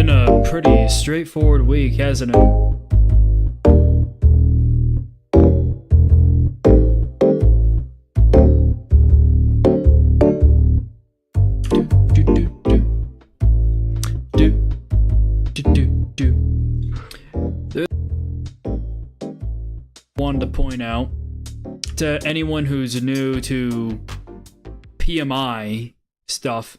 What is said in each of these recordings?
been a pretty straightforward week, hasn't it? Wanted to point out to anyone who's new to PMI stuff,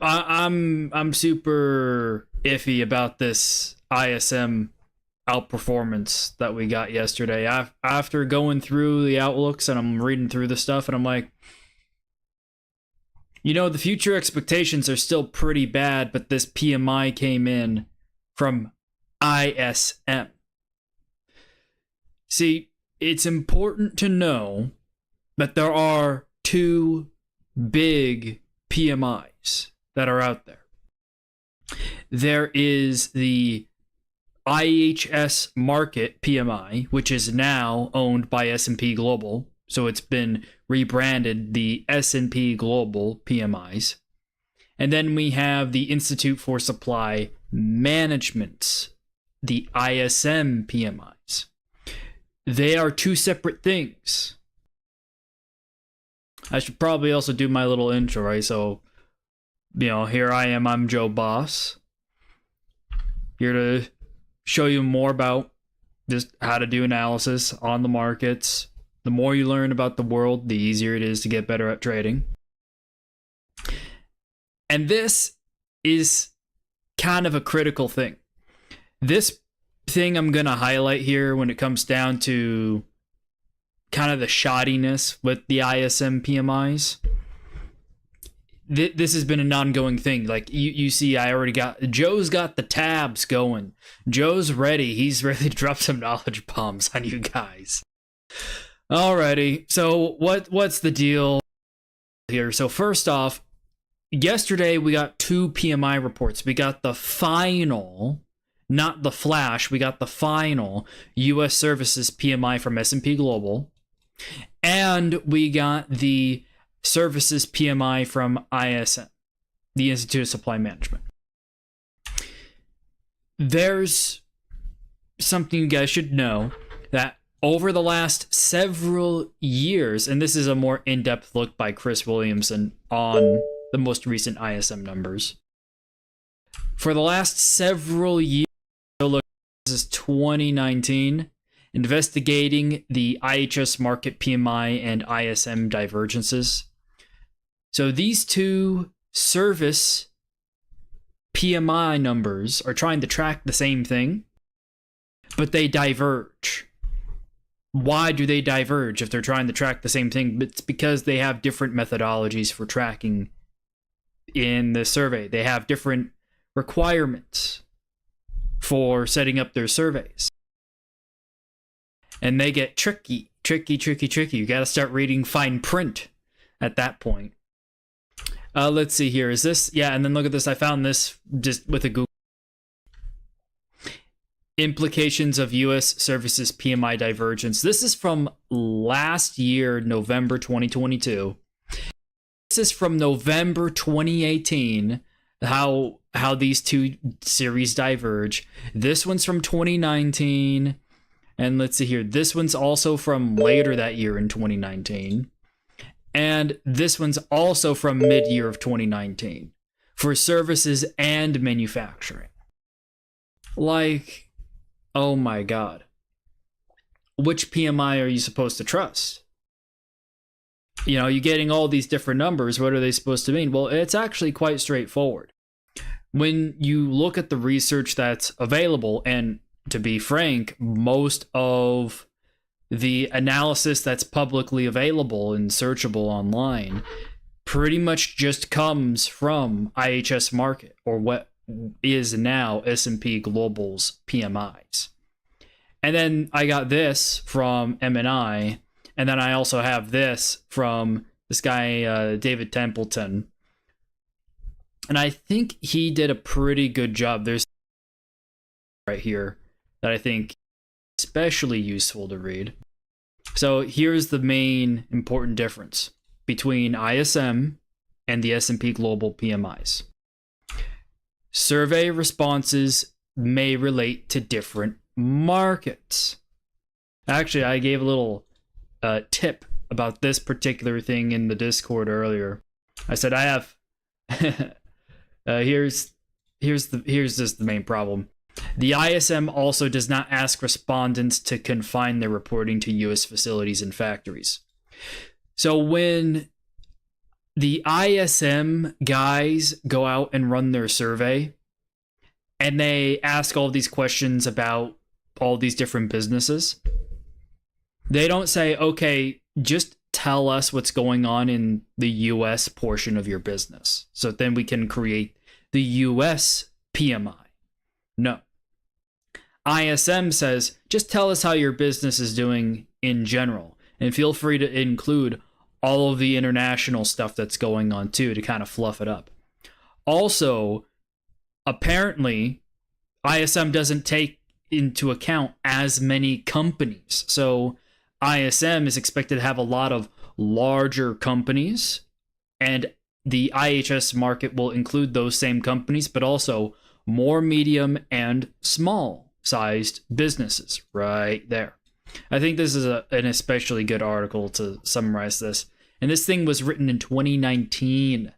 I'm super iffy about this ISM outperformance that we got yesterday. After going through the outlooks and I'm reading through the stuff, and I'm like, the future expectations are still pretty bad, but this PMI came in from ISM. See, it's important to know that there are two big PMIs that are out there. There is the IHS Market PMI, which is now owned by S&P Global. So it's been rebranded the S&P Global PMIs. And then we have the Institute for Supply Management, the ISM PMIs. They are two separate things. I should probably also do my little intro, right? So, here I am, I'm Joe Boss. Here to show you more about just how to do analysis on the markets. The more you learn about the world, the easier it is to get better at trading. And this is kind of a critical thing. This thing I'm going to highlight here when it comes down to kind of the shoddiness with the ISM PMIs. This has been an ongoing thing. Like you see, Joe's got the tabs going. Joe's ready. He's ready to drop some knowledge bombs on you guys. Alrighty. So what's the deal here? So first off, yesterday we got two PMI reports. We got the final, not the flash, we got the final U.S. Services PMI from S&P Global. And we got the Services PMI from ISM, the Institute of Supply Management. There's something you guys should know, that over the last several years, and this is a more in-depth look by Chris Williamson on the most recent ISM numbers. For the last several years, so look, this is 2019, investigating the IHS Market PMI and ISM divergences. So these two service PMI numbers are trying to track the same thing, but they diverge. Why do they diverge if they're trying to track the same thing? It's because they have different methodologies for tracking in the survey. They have different requirements for setting up their surveys. And they get tricky. You got to start reading fine print at that point. Let's see here. Is this? Yeah, and then look at this. I found this just with a Google. Implications of U.S. Services PMI divergence. This is from last year, November 2022. This is from November 2018, how these two series diverge. This one's from 2019. And let's see here. This one's also from later that year in 2019. And this one's also from mid-year of 2019 for services and manufacturing. Like, oh my God. Which PMI are you supposed to trust? You're getting all these different numbers. What are they supposed to mean? Well, it's actually quite straightforward. When you look at the research that's available, and to be frank, most of the analysis that's publicly available and searchable online pretty much just comes from IHS Market, or what is now S&P Global's PMIs. And then I got this from M&I, and then I also have this from this guy, David Templeton. And I think he did a pretty good job. There's right here that I think is especially useful to read. So here's the main important difference between ISM and the S&P Global PMIs. Survey responses may relate to different markets. Actually, I gave a little tip about this particular thing in the Discord earlier. I said I have here's just the main problem. The ISM also does not ask respondents to confine their reporting to US facilities and factories. So when the ISM guys go out and run their survey and they ask all these questions about all these different businesses, they don't say, okay, just tell us what's going on in the US portion of your business, so then we can create the US PMI. No. ISM says, just tell us how your business is doing in general, and feel free to include all of the international stuff that's going on too to kind of fluff it up. Also, apparently, ISM doesn't take into account as many companies. So ISM is expected to have a lot of larger companies, and the IHS market will include those same companies, but also more medium and small sized businesses right there. I think this is an especially good article to summarize this. And this thing was written in 2019.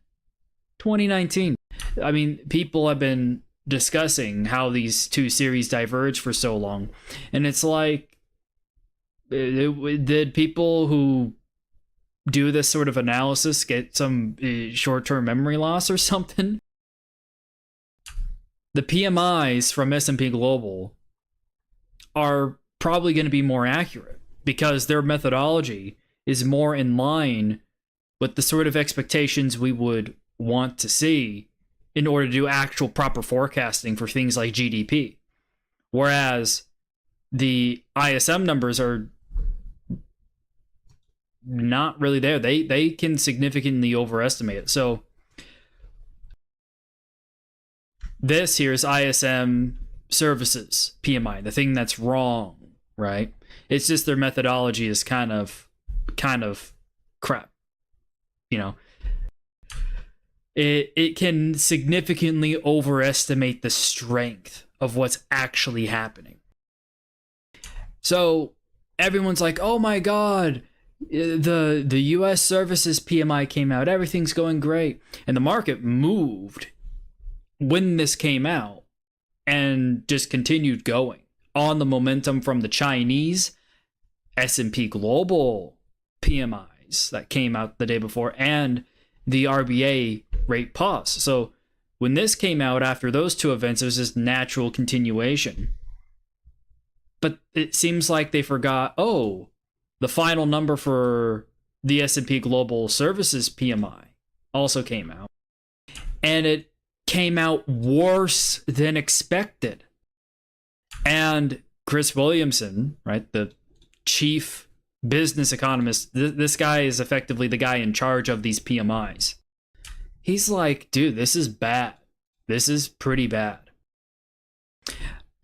2019. I mean, people have been discussing how these two series diverge for so long. And it's like, did people who do this sort of analysis get some short-term memory loss or something? The PMIs from S&P Global are probably going to be more accurate because their methodology is more in line with the sort of expectations we would want to see in order to do actual proper forecasting for things like GDP. Whereas the ISM numbers are not really there. They can significantly overestimate it. So this here is ISM services PMI, the thing that's wrong, right? It's just their methodology is kind of crap. You know, it can significantly overestimate the strength of what's actually happening. So everyone's like, oh my God, the US services PMI came out, everything's going great. And the market moved when this came out and just continued going on the momentum from the Chinese S&P Global PMIs that came out the day before and the RBA rate pause. So when this came out after those two events, it was just natural continuation. But it seems like they forgot, oh, the final number for the S&P Global Services PMI also came out. And it came out worse than expected. And Chris Williamson, right, the chief business economist, this guy is effectively the guy in charge of these PMIs. He's like, dude, this is bad. This is pretty bad.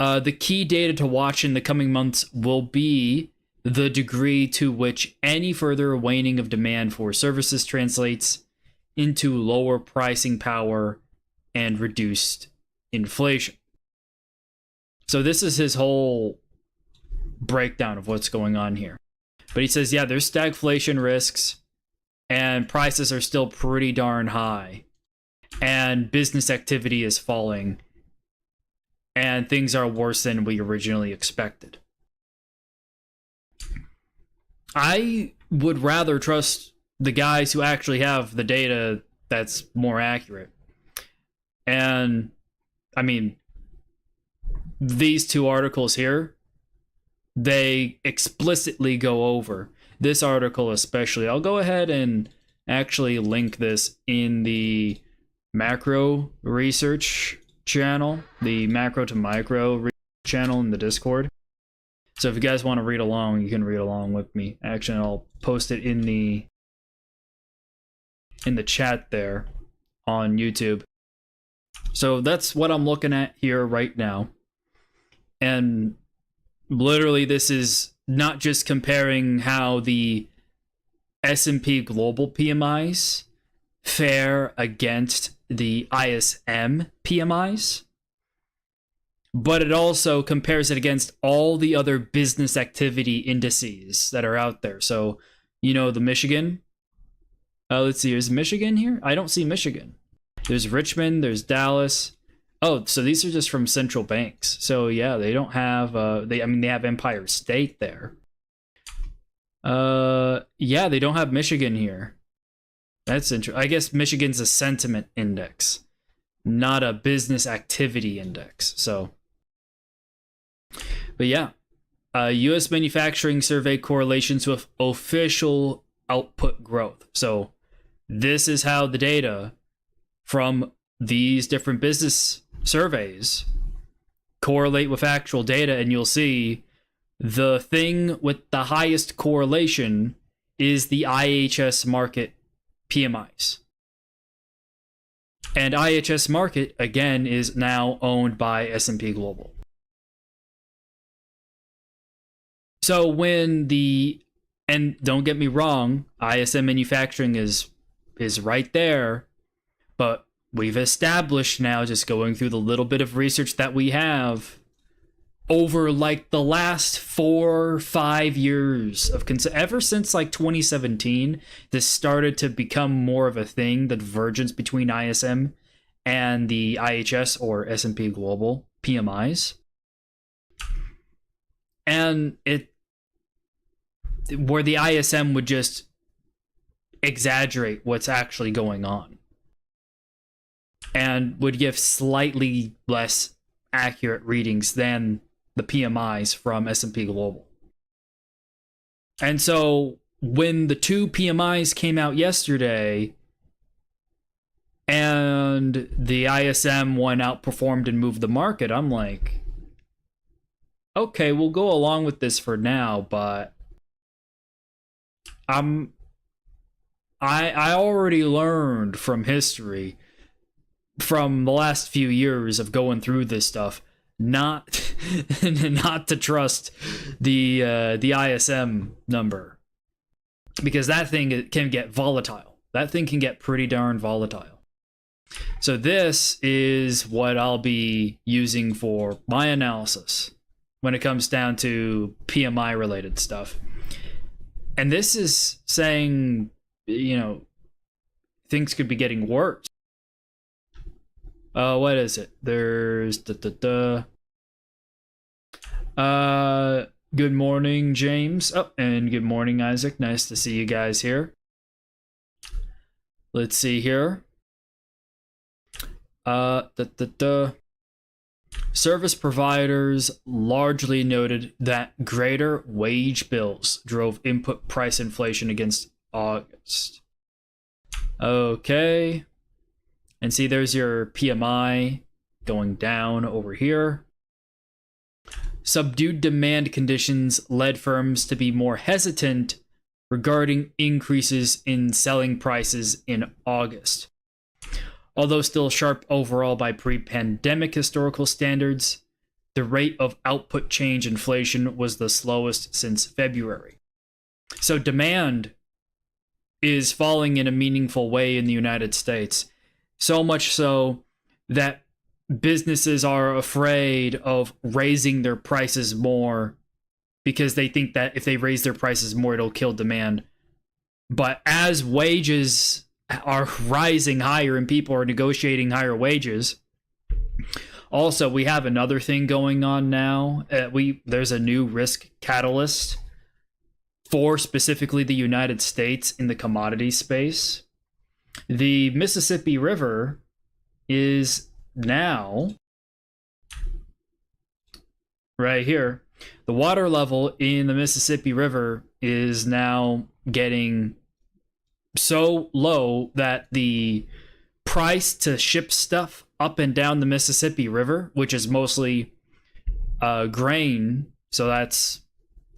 The key data to watch in the coming months will be the degree to which any further waning of demand for services translates into lower pricing power and reduced inflation. So this is his whole breakdown of what's going on here. But he says, yeah, there's stagflation risks and prices are still pretty darn high and business activity is falling and things are worse than we originally expected. I would rather trust the guys who actually have the data that's more accurate. And I mean, these two articles here, they explicitly go over this article especially. I'll go ahead and actually link this in the macro research channel, the macro to micro channel in the Discord. So if you guys want to read along, you can read along with me. Actually, I'll post it in the chat there on YouTube. So that's what I'm looking at here right now. And literally this is not just comparing how the S&P Global PMIs fare against the ISM PMIs, but it also compares it against all the other business activity indices that are out there. So, the Michigan. Let's see, is Michigan here? I don't see Michigan. There's Richmond, there's Dallas. Oh, so these are just from central banks. So yeah, they don't have they have Empire State there. Yeah, they don't have Michigan here. That's interesting. I guess Michigan's a sentiment index, not a business activity index. So, but yeah, U.S. manufacturing survey correlations with official output growth. So this is how the data from these different business surveys correlate with actual data, and you'll see the thing with the highest correlation is the IHS Markit PMIs. And IHS Markit, again, is now owned by S&P Global. So and don't get me wrong, ISM manufacturing is right there, but we've established now, just going through the little bit of research that we have, over like the last 4 or 5 years of ever since like 2017, this started to become more of a thing, the divergence between ISM and the IHS or S&P Global PMIs. And where the ISM would just exaggerate what's actually going on and would give slightly less accurate readings than the PMIs from S&P Global. And so when the two PMIs came out yesterday and the ISM one outperformed and moved the market, I'm like, okay, we'll go along with this for now, but I already learned from history, from the last few years of going through this stuff, not to trust the ISM number, because that thing can get volatile. That thing can get pretty darn volatile. So this is what I'll be using for my analysis when it comes down to PMI related stuff. And this is saying, things could be getting worse. What is it? There's good morning, James. Oh, and good morning, Isaac. Nice to see you guys here. Let's see here. Service providers largely noted that greater wage bills drove input price inflation against August. Okay. And see, there's your PMI going down over here. Subdued demand conditions led firms to be more hesitant regarding increases in selling prices in August. Although still sharp overall by pre-pandemic historical standards, the rate of output change inflation was the slowest since February. So demand is falling in a meaningful way in the United States. So much so that businesses are afraid of raising their prices more because they think that if they raise their prices more, it'll kill demand. But as wages are rising higher and people are negotiating higher wages, also we have another thing going on now. There's a new risk catalyst for specifically the United States in the commodity space. The Mississippi River is now right here. The water level in the Mississippi River is now getting so low that the price to ship stuff up and down the Mississippi River, which is mostly grain, so that's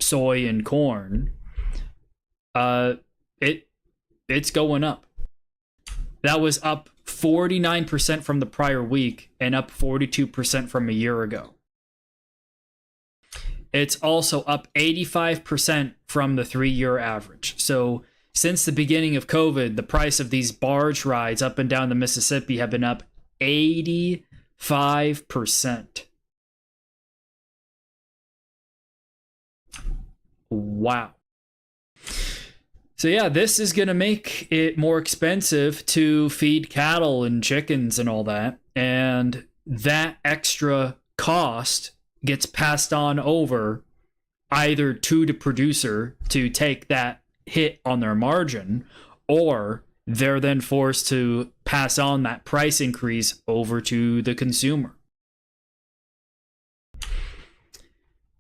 soy and corn, it's going up. That was up 49% from the prior week and up 42% from a year ago. It's also up 85% from the 3-year average. So Since the beginning of COVID, the price of these barge rides up and down the Mississippi have been up 85%. Wow. So yeah, this is going to make it more expensive to feed cattle and chickens and all that. And that extra cost gets passed on over either to the producer to take that hit on their margin, or they're then forced to pass on that price increase over to the consumer.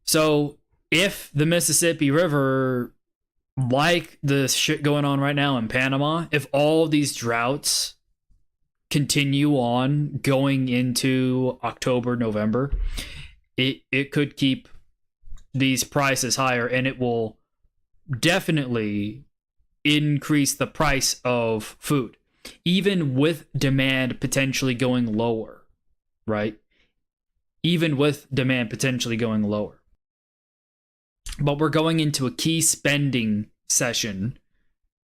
So if the Mississippi River, like the shit going on right now in Panama, if all these droughts continue on going into October, November, it could keep these prices higher, and it will definitely increase the price of food, even with demand potentially going lower, right? Even with demand potentially going lower. But we're going into a key spending session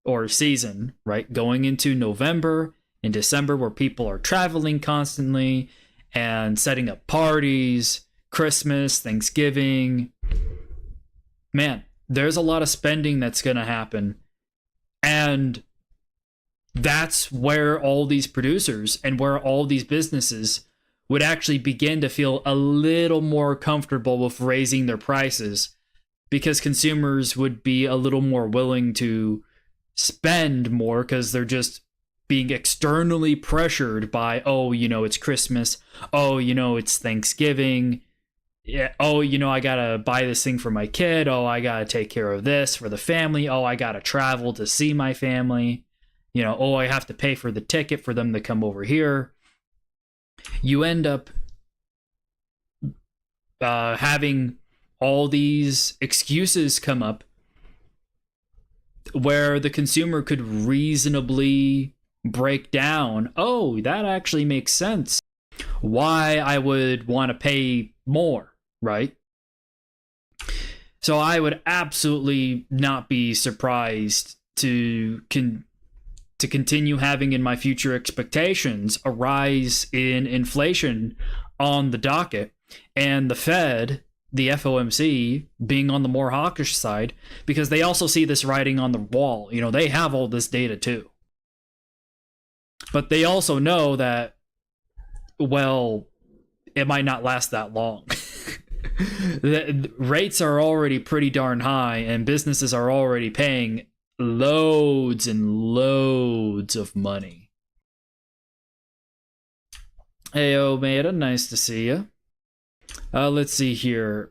or season, right? Going into November and December, where people are traveling constantly and setting up parties, Christmas, Thanksgiving. Man, there's a lot of spending that's going to happen. And that's where all these producers and where all these businesses would actually begin to feel a little more comfortable with raising their prices, because consumers would be a little more willing to spend more because they're just being externally pressured by, oh, it's Christmas. Oh, it's Thanksgiving. Yeah. Oh, I gotta buy this thing for my kid. Oh, I gotta take care of this for the family. Oh, I gotta travel to see my family. Oh, I have to pay for the ticket for them to come over here. You end up having all these excuses come up where the consumer could reasonably break down, oh, that actually makes sense, why I would want to pay more, right? So I would absolutely not be surprised to continue having in my future expectations a rise in inflation on the docket, and the Fed, the FOMC, being on the more hawkish side, because they also see this writing on the wall. They have all this data too. But they also know that, well, it might not last that long. The rates are already pretty darn high, and businesses are already paying loads and loads of money. Heyo, Maida, nice to see you. Let's see here.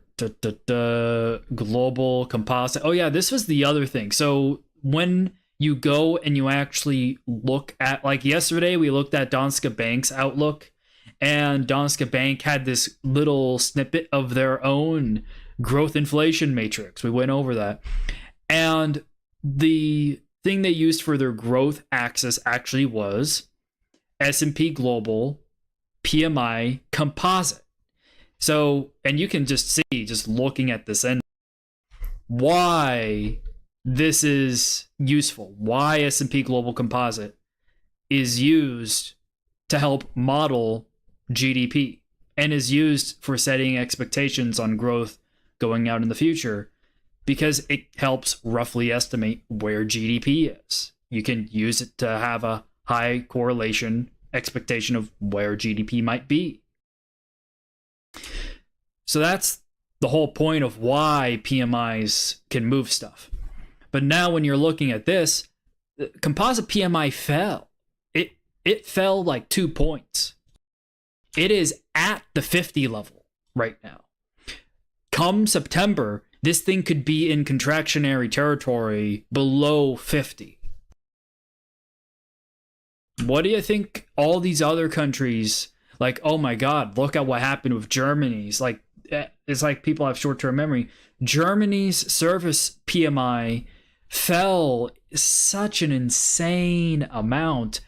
Global composite. Oh yeah, this was the other thing. So when you go and you actually look at, like yesterday, we looked at Danske Bank's outlook, and Danske Bank had this little snippet of their own growth inflation matrix. We went over that. And the thing they used for their growth axis actually was S&P Global PMI composite. So, and you can just see, just looking at this, and why this is useful, why S&P Global Composite is used to help model GDP and is used for setting expectations on growth going out in the future, because it helps roughly estimate where GDP is. You can use it to have a high correlation expectation of where GDP might be. So that's the whole point of why PMIs can move stuff. But now when you're looking at this, the composite PMI fell. It fell like 2 points. It is at the 50 level right now. Come September, this thing could be in contractionary territory below 50. What do you think all these other countries, like, oh my God, look at what happened with Germany's, like, it's like people have short-term memory. Germany's service PMI fell such an insane amount.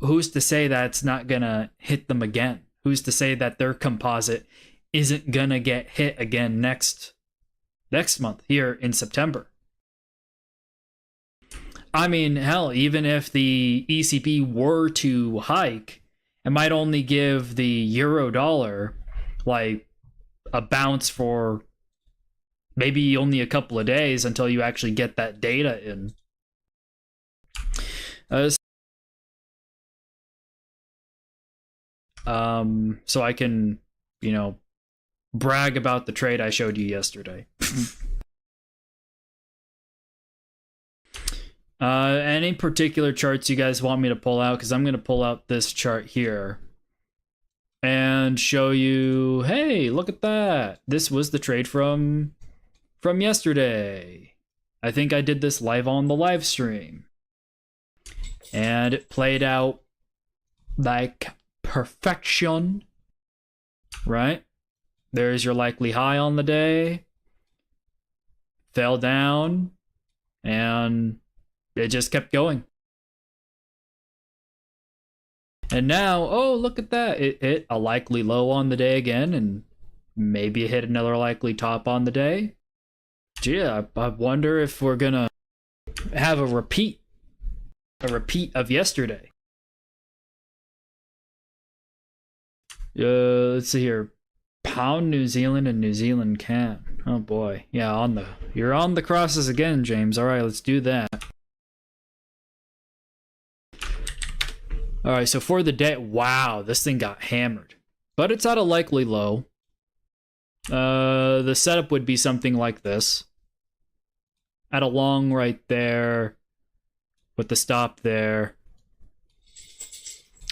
Who's to say that's not gonna hit them again? Who's to say that their composite isn't gonna get hit again next month here in September? I mean, hell, even if the ECB were to hike, it might only give the euro dollar like a bounce for maybe only a couple of days until you actually get that data in. So I can, brag about the trade I showed you yesterday. Any particular charts you guys want me to pull out? Because I'm going to pull out this chart here and show you, hey, look at that. This was the trade from yesterday. I think I did this live on the live stream. And it played out like perfection, right? There's your likely high on the day. Fell down, and it just kept going. And now, oh, look at that. It hit a likely low on the day again, and maybe it hit another likely top on the day. Gee, I wonder if we're gonna have a repeat of yesterday. Let's see here. Pound New Zealand and New Zealand CAD. Oh boy. Yeah, you're on the crosses again, James. All right, let's do that. All right, so for the day, wow, this thing got hammered. But it's at a likely low. The setup would be something like this. At a long right there, with the stop there.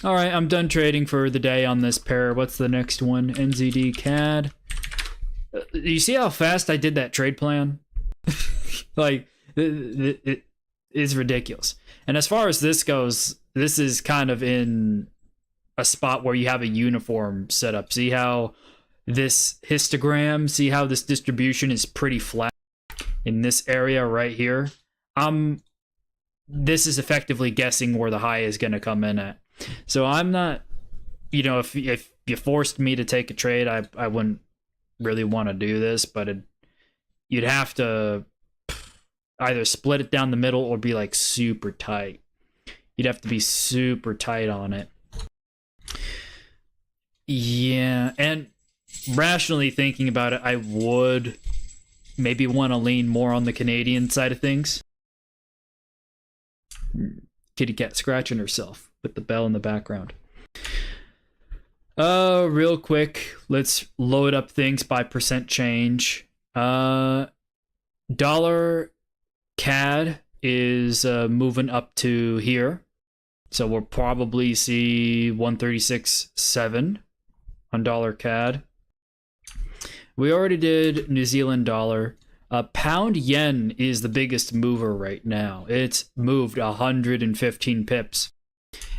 All right, I'm done trading for the day on this pair. What's the next one? NZD CAD. You see how fast I did that trade plan? Like, it is ridiculous. And as far as this goes, this is kind of in a spot where you have a uniform setup. See how this histogram, see how this distribution is pretty flat in this area right here? This is effectively guessing where the high is going to come in at. So I'm not, if you forced me to take a trade, I wouldn't really want to do this, but you'd have to either split it down the middle or be like super tight. You'd have to be super tight on it. Yeah, and rationally thinking about it, I would maybe want to lean more on the Canadian side of things. Kitty cat scratching herself with the bell in the background. Real quick, let's load up things by percent change. Dollar CAD is moving up to here. So we'll probably see 136.7 on dollar CAD. We already did New Zealand dollar. Pound yen is the biggest mover right now. It's moved 115 pips.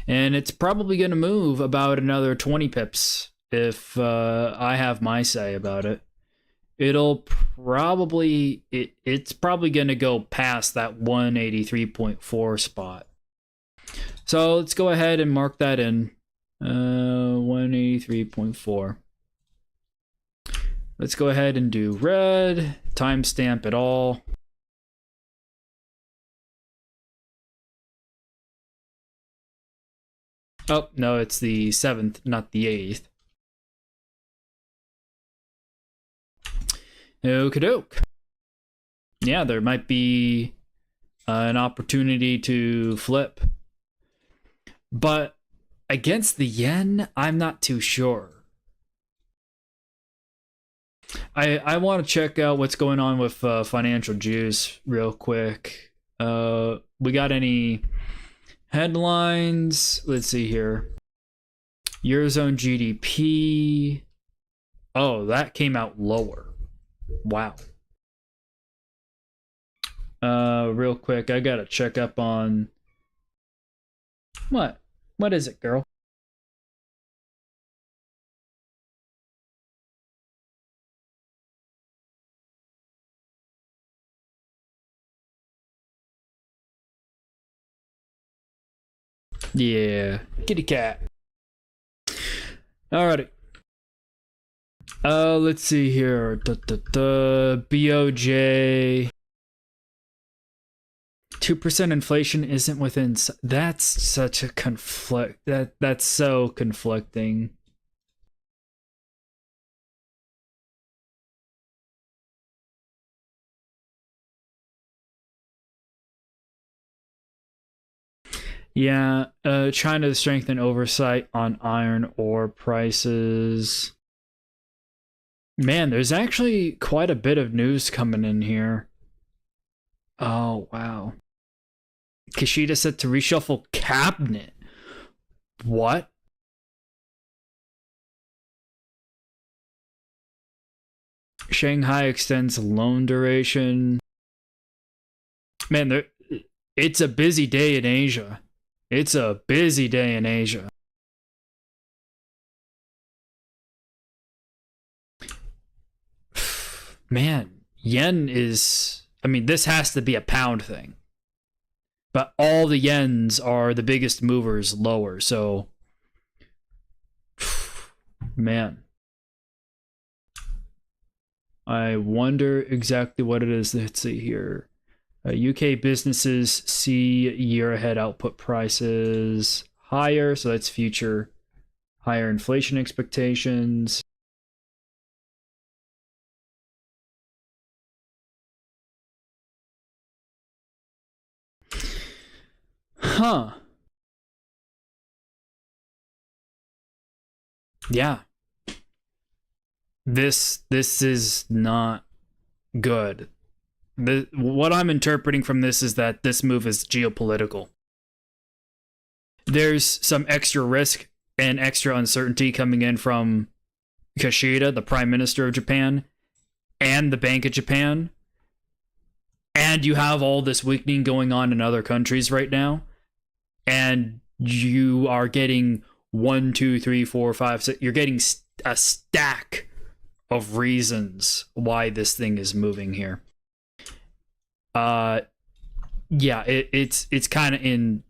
And it's probably going to move about another 20 pips if I have my say about it. It's probably going to go past that 183.4 spot. So let's go ahead and mark that in. 183.4. Let's go ahead and do red, timestamp it all. Oh, no, it's the 7th, not the 8th. Okie-doke. Yeah, there might be an opportunity to flip. But against the yen, I'm not too sure. I want to check out what's going on with Financial Juice real quick. We got any headlines? Let's see here. Eurozone GDP. Oh, that came out lower. Wow. Real quick, I gotta check up on... What? What is it, girl? Yeah, kitty cat. Alrighty. Let's see here. BOJ 2% inflation isn't within. That's such a conflict. That's so conflicting. Yeah, China to strengthen oversight on iron ore prices. Man, there's actually quite a bit of news coming in here. Oh, wow. Kishida set to reshuffle cabinet. What? Shanghai extends loan duration. Man, it's a busy day in Asia. It's a busy day in Asia. Man, yen is... I mean, this has to be a pound thing. But all the yens are the biggest movers lower, so... Man. I wonder exactly what it is. Let's see here. UK businesses see year-ahead output prices higher, so that's future higher inflation expectations. Huh. Yeah. This is not good. What I'm interpreting from this is that this move is geopolitical. There's some extra risk and extra uncertainty coming in from Kishida, the Prime Minister of Japan, and the Bank of Japan. And you have all this weakening going on in other countries right now. And you are getting 1, 2, 3, 4, 5, 6. You're getting a stack of reasons why this thing is moving here. Yeah, it's kind of in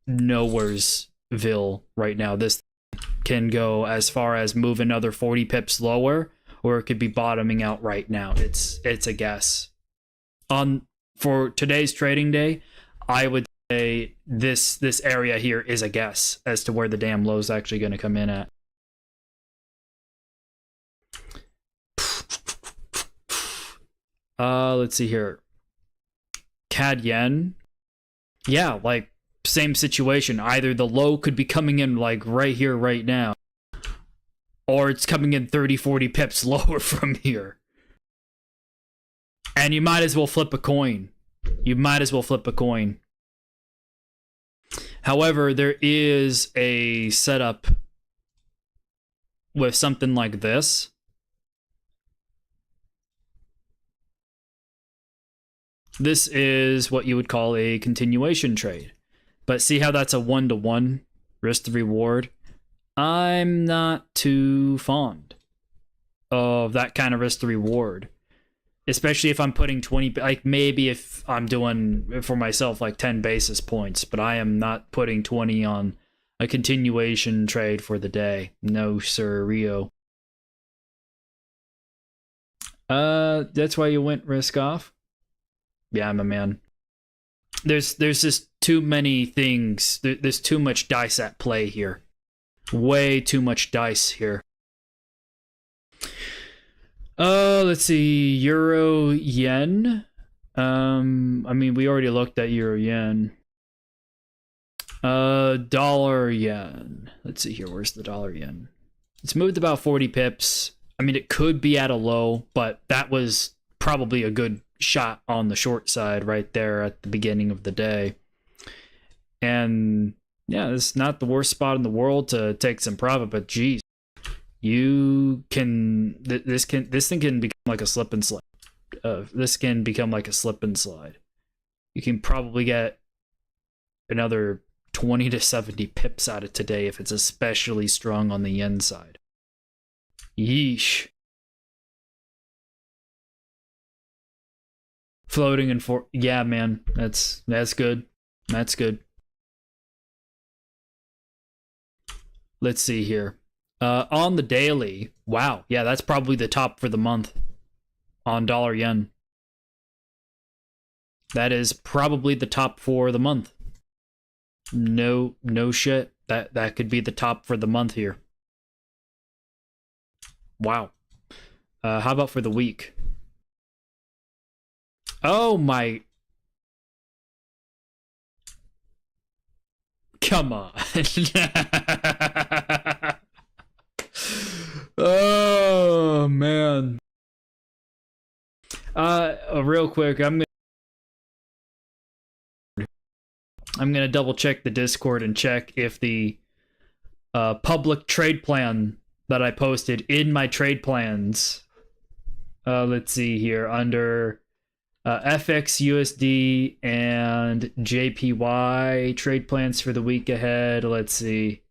nowheresville right now. This can go as far as move another 40 pips lower, or it could be bottoming out right now. It's a guess. For today's trading day, I would say this area here is a guess as to where the damn low is actually going to come in at. Let's see here. CAD yen. Yeah, like same situation. Either the low could be coming in like right here, right now, or it's coming in 30, 40 pips lower from here. And you might as well flip a coin. You might as well flip a coin. However, there is a setup with something like this. This is what you would call a continuation trade. But see how that's a 1-to-1 risk to reward? I'm not too fond of that kind of risk to reward. Especially if I'm putting 20, like maybe if I'm doing for myself like 10 basis points, but I am not putting 20 on a continuation trade for the day. No, sir, Rio. That's why you went risk off? Yeah, I'm a man. There's just too many things. There's too much dice at play here. Way too much dice here. Let's see. Euro yen. I mean, we already looked at euro yen. Dollar yen. Let's see here. Where's the dollar yen? It's moved about 40 pips. I mean, it could be at a low, but that was probably a good shot on the short side right there at the beginning of the day. And yeah, it's not the worst spot in the world to take some profit, but geez, you can this thing can become like a slip and slide. This can become like a slip and slide. You can probably get another 20 to 70 pips out of today if it's especially strong on the yen side. Yeesh. Floating and for yeah, man, that's good. That's good. Let's see here. On the daily, wow, yeah, that's probably the top for the month on dollar yen. That is probably the top for the month. No shit. That could be the top for the month here. Wow. How about for the week? Oh my. Come on. Oh man. Real quick, I'm gonna double check the Discord and check if the public trade plan that I posted in my trade plans. Let's see here under FX USD and JPY trade plans for the week ahead. Let's see.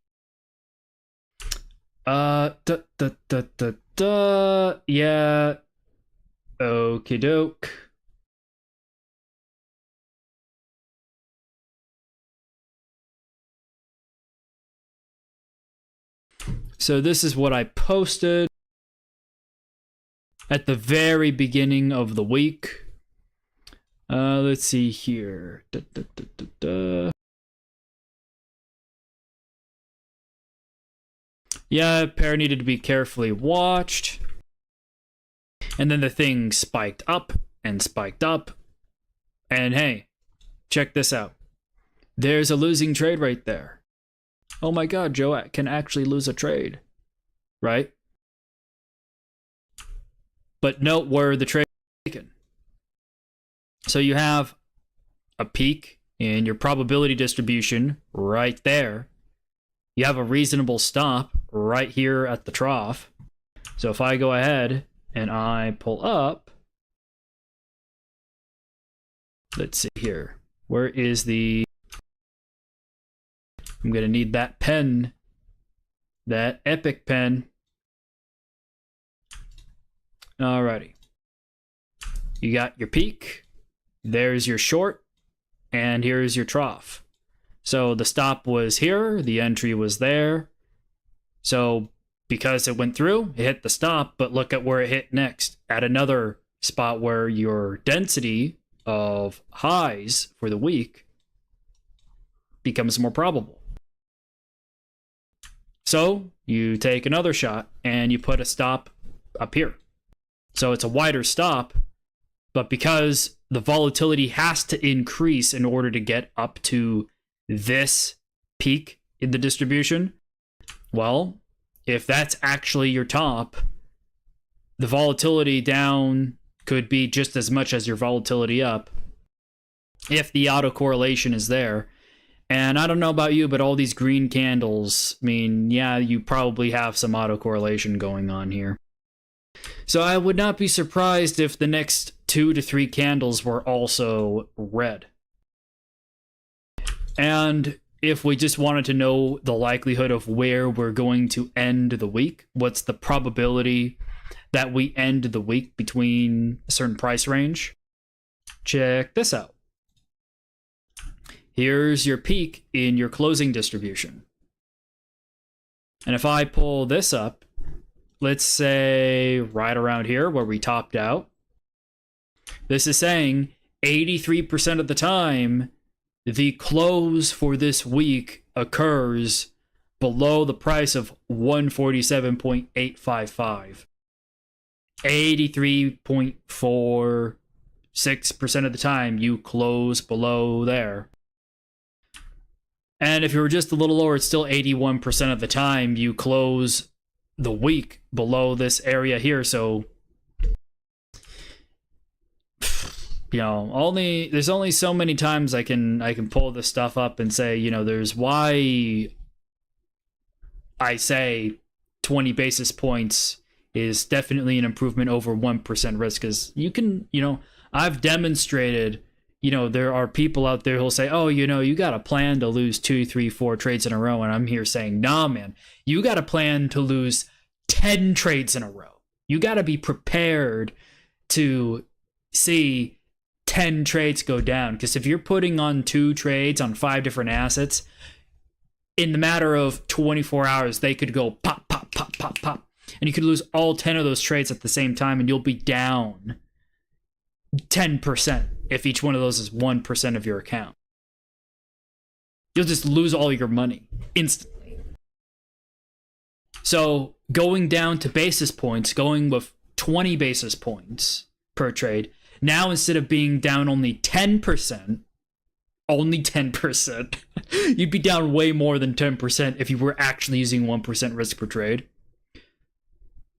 Yeah. Okie doke. So this is what I posted at the very beginning of the week. Let's see here. Yeah, pair needed to be carefully watched. And then the thing spiked up and spiked up. And hey, check this out. There's a losing trade right there. Oh my god, Joe can actually lose a trade. Right? But note where the trade is taken. So you have a peak in your probability distribution right there. You have a reasonable stop right here at the trough. So if I go ahead and I pull up, let's see here. Where is the... I'm going to need that pen. That epic pen. Alrighty. You got your peak. There's your short. And here's your trough. So the stop was here. The entry was there. So because it went through, it hit the stop. But look at where it hit next. At another spot where your density of highs for the week becomes more probable. So you take another shot and you put a stop up here. So it's a wider stop, but because the volatility has to increase in order to get up to this peak in the distribution, well, if that's actually your top, the volatility down could be just as much as your volatility up if the autocorrelation is there. And I don't know about you, but all these green candles mean, yeah, you probably have some autocorrelation going on here. So I would not be surprised if the next 2 to 3 candles were also red. And if we just wanted to know the likelihood of where we're going to end the week, what's the probability that we end the week between a certain price range? Check this out. Here's your peak in your closing distribution. And if I pull this up, let's say right around here where we topped out, this is saying 83% of the time, the close for this week occurs below the price of 147.855. 83.46% of the time, you close below there. And if you were just a little lower, it's still 81% of the time you close the week below this area here. So, you know, there's only so many times I can pull this stuff up and say, you know, there's why I say 20 basis points is definitely an improvement over 1% risk, because you can, you know, I've demonstrated. You know, there are people out there who'll say, oh, you know, you got a plan to lose 2, 3, 4 trades in a row. And I'm here saying, nah, man, you got a plan to lose 10 trades in a row. You got to be prepared to see 10 trades go down. Because if you're putting on 2 trades on 5 different assets, in the matter of 24 hours, they could go pop, pop, pop, pop, pop. And you could lose all 10 of those trades at the same time, and you'll be down 10% if each one of those is 1% of your account. You'll just lose all your money instantly. So going down to basis points, going with 20 basis points per trade, now instead of being down only 10%, you'd be down way more than 10% if you were actually using 1% risk per trade.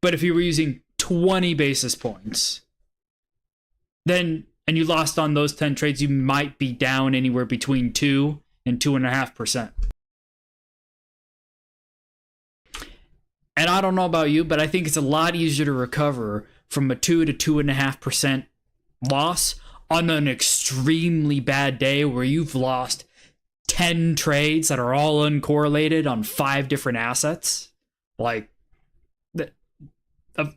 But if you were using 20 basis points, then, and you lost on those 10 trades, you might be down anywhere between 2 and 2.5%. And I don't know about you, but I think it's a lot easier to recover from a 2 to 2.5% loss on an extremely bad day where you've lost 10 trades that are all uncorrelated on 5 different assets. Like,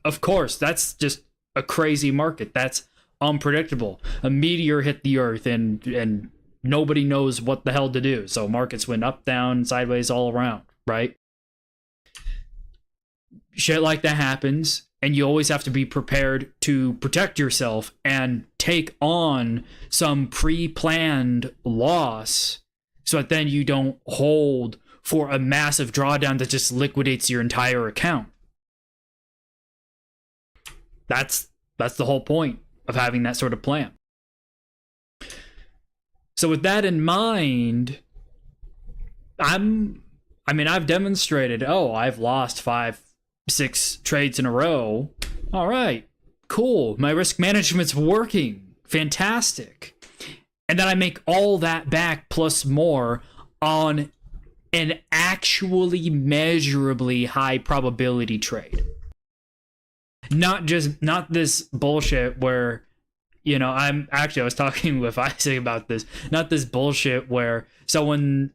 of course, that's just a crazy market. That's unpredictable. A meteor hit the earth and nobody knows what the hell to do. So markets went up, down, sideways, all around, right? Shit like that happens, and you always have to be prepared to protect yourself and take on some pre-planned loss so that then you don't hold for a massive drawdown that just liquidates your entire account. That's the whole point of having that sort of plan. So with that in mind, I've demonstrated, I've lost 5-6 trades in a row. All right, cool. My risk management's working. Fantastic. And then I make all that back plus more on an actually measurably high probability trade. Not this bullshit where, I was talking with Isaac about this. Not this bullshit where someone,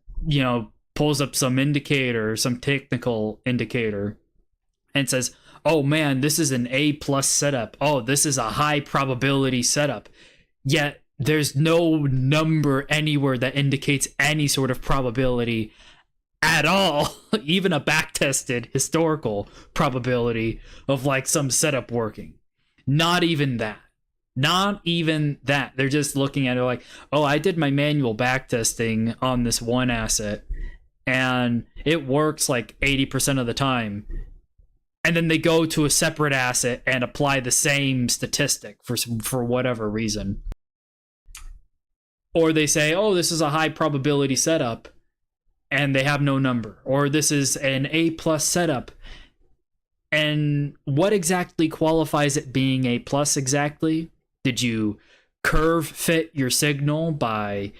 pulls up some indicator, some technical indicator, and says, oh man, this is an A+ setup. Oh, this is a high probability setup. Yet there's no number anywhere that indicates any sort of probability at all, even a back-tested historical probability of like some setup working. Not even that. They're just looking at it like, I did my manual backtesting on this one asset and it works like 80% of the time. And then they go to a separate asset and apply the same statistic for whatever reason. Or they say, this is a high probability setup, and they have no number. Or this is an A+ setup. And what exactly qualifies it being A+ exactly? Did you curve fit your signal by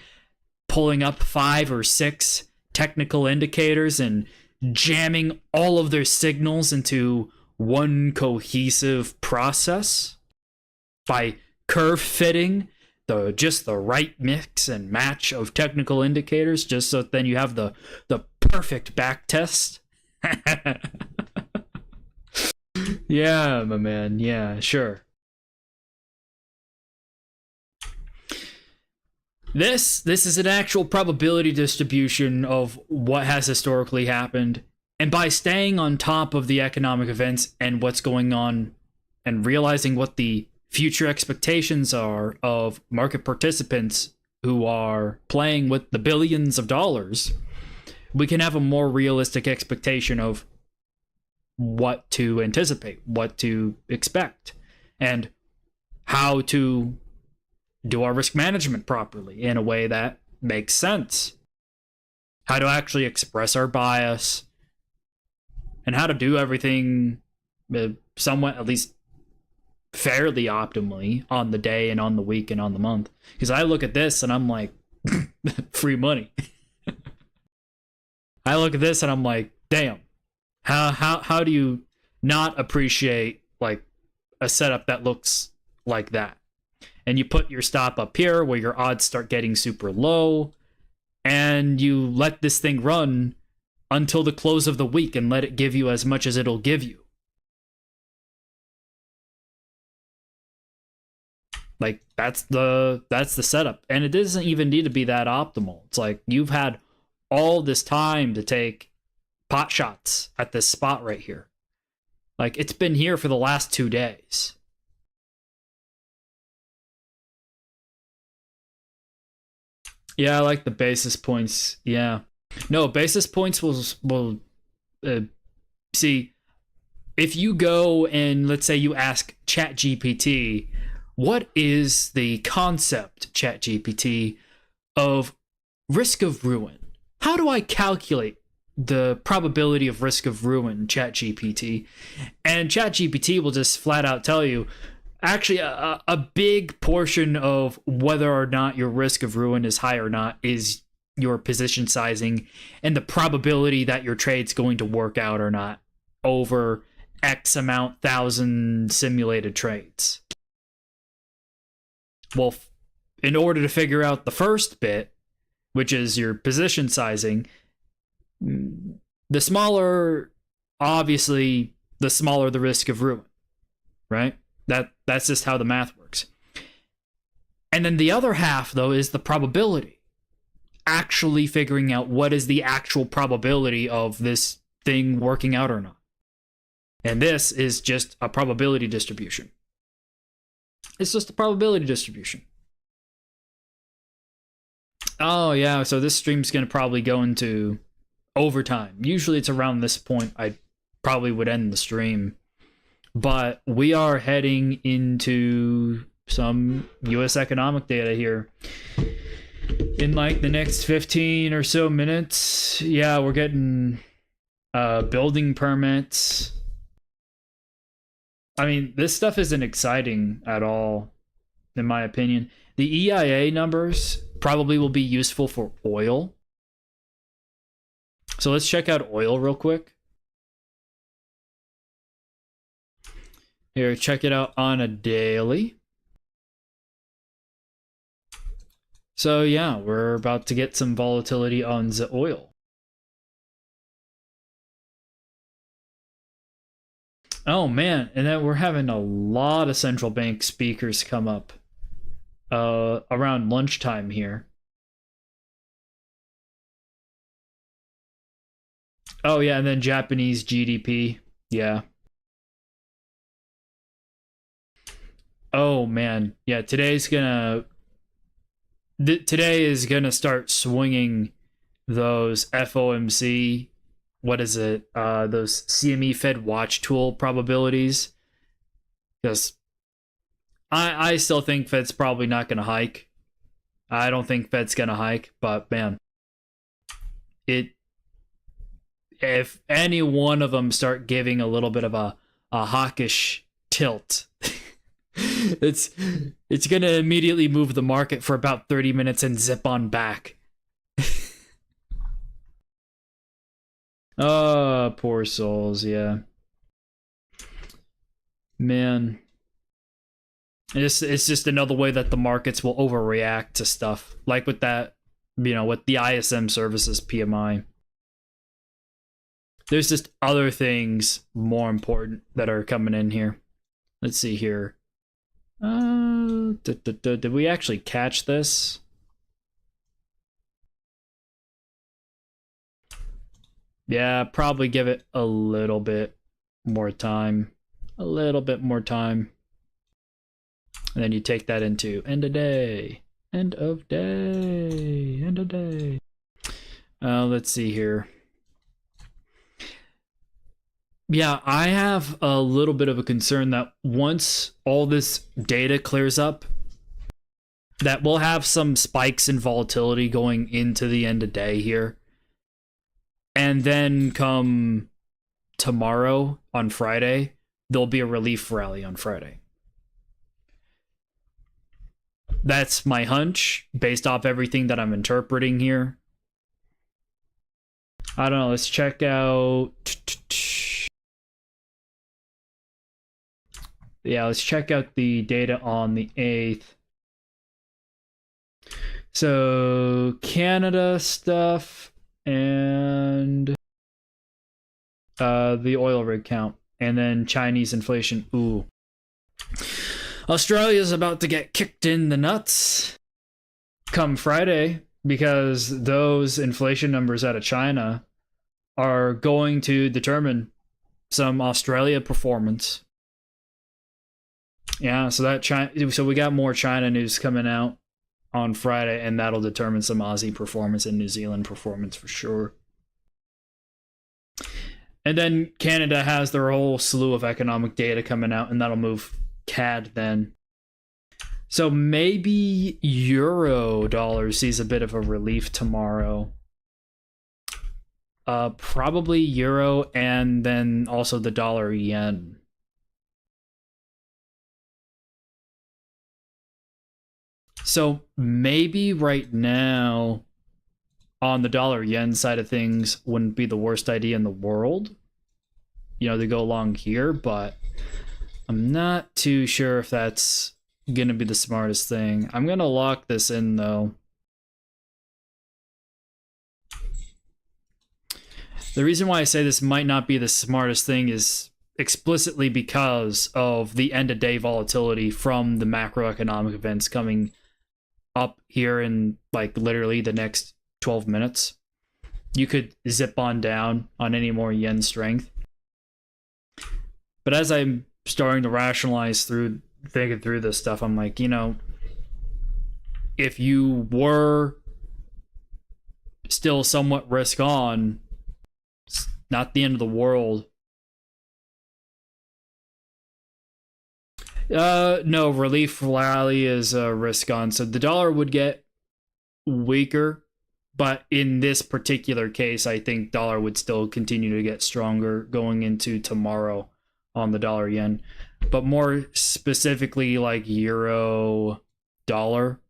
pulling up 5 or 6 technical indicators and jamming all of their signals into one cohesive process? By curve fitting just the right mix and match of technical indicators, just so then you have the perfect back test? Yeah, my man. Yeah, sure. This is an actual probability distribution of what has historically happened. And by staying on top of the economic events and what's going on and realizing what the future expectations are of market participants who are playing with the billions of dollars, we can have a more realistic expectation of what to anticipate, what to expect, and how to do our risk management properly in a way that makes sense. How to actually express our bias, and how to do everything somewhat, at least fairly optimally on the day and on the week and on the month. Because I look at this and I'm like, free money. I look at this and I'm like, damn, how do you not appreciate like a setup that looks like that? And you put your stop up here where your odds start getting super low, and you let this thing run until the close of the week and let it give you as much as it'll give you. Like, that's the setup. And it doesn't even need to be that optimal. It's like you've had all this time to take pot shots at this spot right here. Like, it's been here for the last 2 days. Yeah, I like the basis points. Yeah. No, basis points will uh, see if you go and let's say you ask ChatGPT, what is the concept, ChatGPT, of risk of ruin? How do I calculate the probability of risk of ruin, ChatGPT? And ChatGPT will just flat out tell you, actually, a big portion of whether or not your risk of ruin is high or not is your position sizing and the probability that your trade's going to work out or not over X amount thousand simulated trades. Well, in order to figure out the first bit, which is your position sizing, the smaller, obviously, the smaller the risk of ruin, right? That's just how the math works. And then the other half, though, is the probability. Actually figuring out what is the actual probability of this thing working out or not. And this is just a probability distribution. It's just a probability distribution. Oh, yeah, so this stream's going to probably go into overtime. Usually it's around this point I probably would end the stream. But we are heading into some U.S. economic data here. In like the next 15 or so minutes, yeah, we're getting building permits. I mean, this stuff isn't exciting at all, in my opinion. The EIA numbers probably will be useful for oil. So let's check out oil real quick. Here, check it out on a daily. So yeah, we're about to get some volatility on the oil. Oh man, and then we're having a lot of central bank speakers come up around lunchtime here. Oh yeah, and then Japanese GDP. Yeah. Oh man, yeah, today is gonna start swinging those FOMC, what is it, those CME Fed watch tool probabilities, because I still think Fed's probably not gonna hike. I don't think Fed's gonna hike, but man, if any one of them start giving a little bit of a hawkish tilt, it's gonna immediately move the market for about 30 minutes and zip on back. Oh, poor souls, yeah. Man. It's just another way that the markets will overreact to stuff. Like with that, with the ISM services PMI. There's just other things more important that are coming in here. Let's see here. Did we actually catch this? Yeah, probably give it a little bit more time. A little bit more time. And then you take that into end of day. End of day. End of day. Let's see here. Yeah, I have a little bit of a concern that once all this data clears up, that we'll have some spikes in volatility going into the end of day here. And then come tomorrow on Friday, there'll be a relief rally on Friday. That's my hunch based off everything that I'm interpreting here. I don't know, let's check out... Yeah, let's check out the data on the 8th. So, Canada stuff and the oil rig count. And then Chinese inflation. Ooh. Australia's about to get kicked in the nuts come Friday because those inflation numbers out of China are going to determine some Australia performance. Yeah, so we got more China news coming out. on Friday, and that'll determine some Aussie performance and New Zealand performance for sure. And then Canada has their whole slew of economic data coming out, and that'll move CAD then. So maybe euro dollar sees a bit of a relief tomorrow. Probably euro and then also the dollar yen. So maybe right now on the dollar yen side of things wouldn't be the worst idea in the world, you know, to go along here, but I'm not too sure if that's gonna be the smartest thing. I'm gonna lock this in though. The reason why I say this might not be the smartest thing is explicitly because of the end of day volatility from the macroeconomic events coming up here in like literally the next 12 minutes. You could zip on down on any more yen strength. But as I'm starting to rationalize through thinking through this stuff, I'm like, you know, if you were still somewhat risk on, it's not the end of the world. No, relief rally is risk on. So the dollar would get weaker, but in this particular case, I think dollar would still continue to get stronger going into tomorrow on the dollar yen. But more specifically, like euro dollar,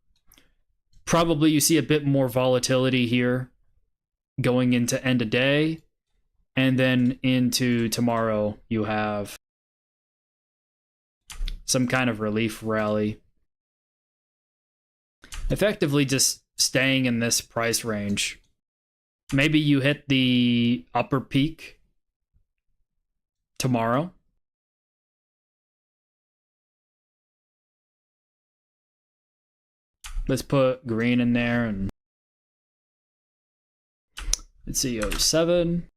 probably you see a bit more volatility here going into end of day, and then into tomorrow you have some kind of relief rally. Effectively just staying in this price range. Maybe you hit the upper peak tomorrow. Let's put green in there and let's see, 07.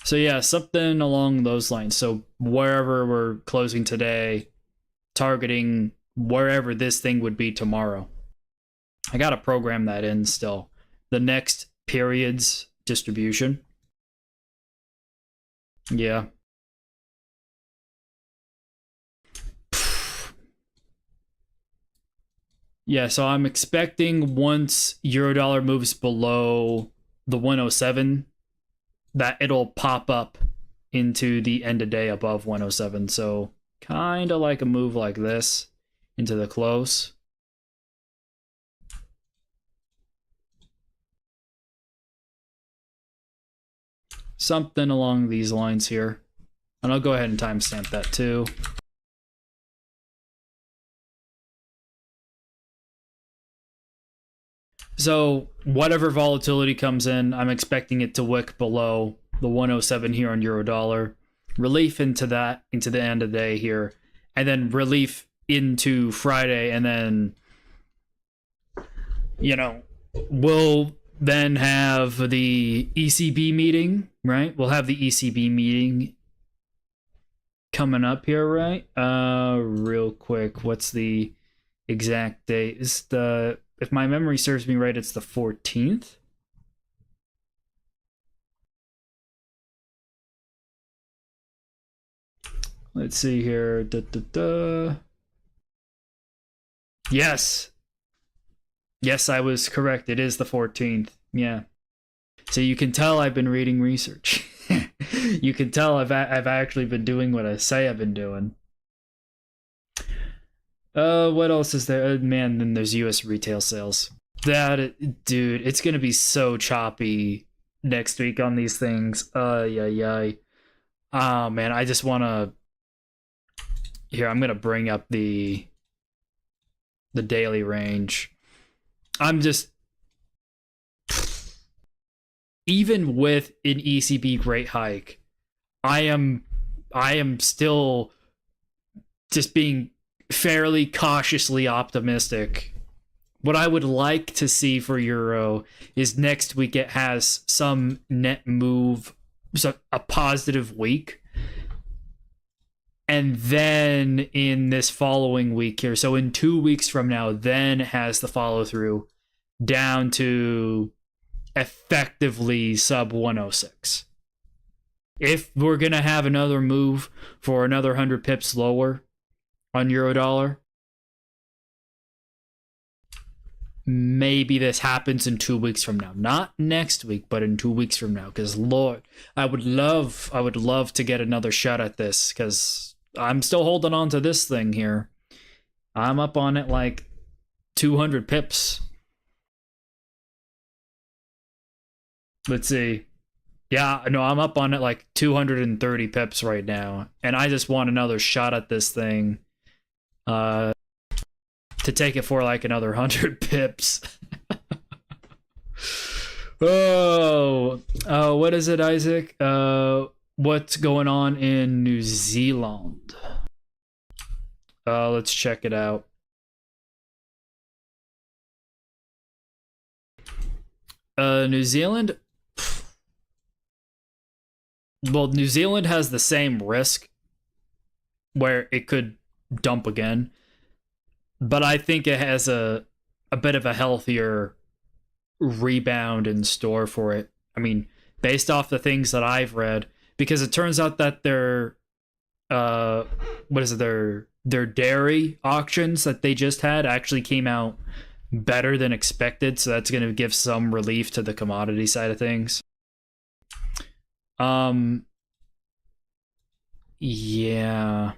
So yeah, something along those lines. So wherever we're closing today, targeting wherever this thing would be tomorrow. I gotta program that in still. The next period's distribution. Yeah. Yeah, so I'm expecting once Eurodollar moves below the 107, that it'll pop up into the end of day above 107. So kind of like a move like this into the close. Something along these lines here. And I'll go ahead and timestamp that too. So whatever volatility comes in, I'm expecting it to wick below the 107 here on Eurodollar. Relief into that, into the end of the day here. And then relief into Friday. And then, you know, we'll then have the ECB meeting, right? We'll have the ECB meeting coming up here, right? Real quick, what's the exact date? Is the... If my memory serves me right, it's the 14th. Let's see here. Yes. Yes, I was correct. It is the 14th. Yeah. So you can tell I've been reading research. You can tell I've actually been doing what I say I've been doing. What else is there? Man, then there's US retail sales. Dude, it's gonna be so choppy next week on these things. Yeah. Oh man, I just wanna... Here, I'm gonna bring up the daily range. I'm just... Even with an ECB rate hike, I am still just being fairly cautiously optimistic. What I would like to see for Euro is next week it has some net move, so a positive week, And then in this following week here, so in 2 weeks from now, then has the follow through down to effectively sub 106. If we're going to have another move for another 100 pips lower on Eurodollar, maybe this happens in 2 weeks from now. Not next week, but in 2 weeks from now. Because Lord, I would love to get another shot at this, because I'm still holding on to this thing here. I'm up on it like 200 pips. Let's see. Yeah, no, I'm up on it like 230 pips right now. And I just want another shot at this thing. To take it for like another 100 pips. What is it, Isaac? What's going on in New Zealand? Let's check it out. New Zealand? Well, New Zealand has the same risk where it could dump again, but I think it has a bit of a healthier rebound in store for it. I mean, based off the things that I've read, because it turns out that their their dairy auctions that they just had actually came out better than expected, so that's going to give some relief to the commodity side of things. Yeah.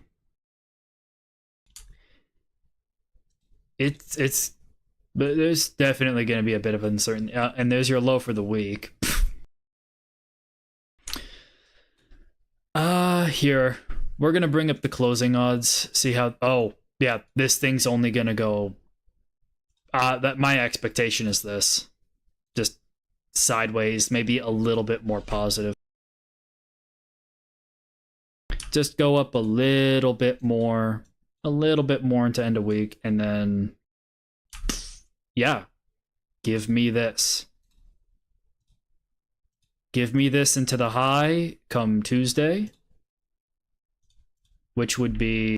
It's but there's definitely going to be a bit of uncertainty. And there's your low for the week. Here. We're going to bring up the closing odds, see how yeah, this thing's only going to go that my expectation is this. Just sideways, maybe a little bit more positive. Just go up a little bit more into end of week, and then yeah, give me this. Give me this into the high come Tuesday, which would be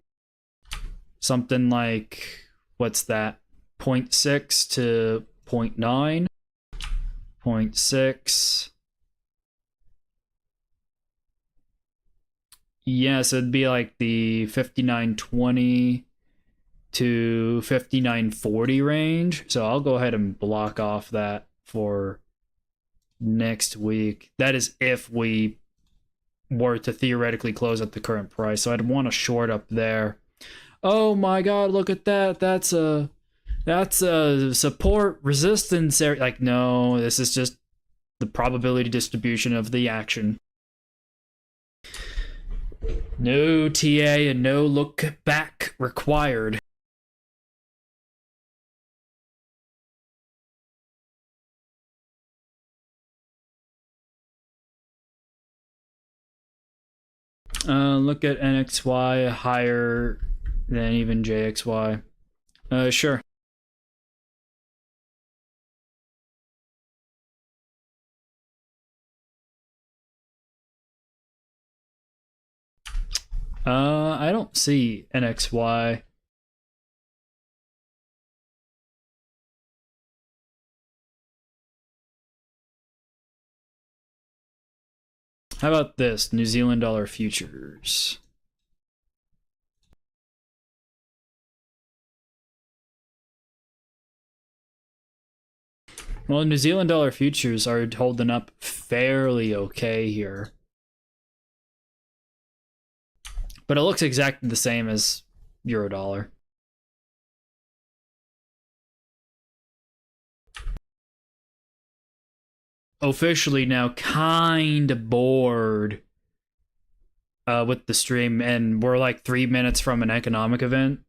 something like, what's that? 0.6 to 0.9. 0.6. Yeah, so it'd be like the 59.20 to 59.40 range. So I'll go ahead and block off that for next week. That is if we were to theoretically close at the current price. So I'd want to short up there. Oh my god, look at that. That's a support resistance area. Like, no, this is just the probability distribution of the action. No TA and no look back required. Look at NXY higher than even JXY. Sure. I don't see NXY. How about this? New Zealand dollar futures. Well, New Zealand dollar futures are holding up fairly okay here. But it looks exactly the same as Eurodollar. Officially now kind of bored with the stream, and we're like 3 minutes from an economic event.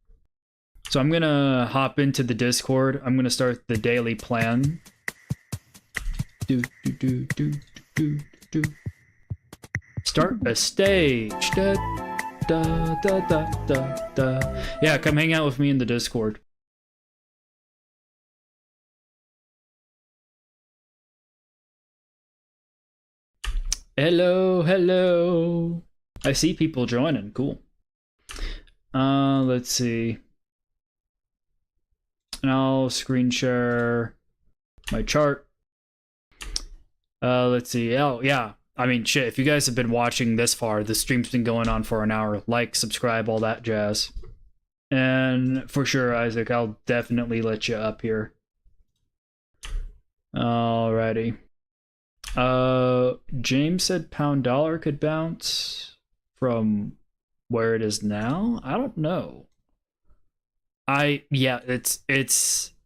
So I'm gonna hop into the Discord. I'm gonna start the daily plan. Start a stage. Da, da, da, da, da, da. Yeah, come hang out with me in the Discord. Hello, hello. I see people joining. Cool. Let's see. And I'll screen share my chart. Let's see. Oh, yeah. I mean, shit, if you guys have been watching this far, the stream's been going on for an hour. Like, subscribe, all that jazz. And for sure, Isaac, I'll definitely let you up here. Alrighty. James said pound dollar could bounce from where it is now. I don't know. Yeah, it's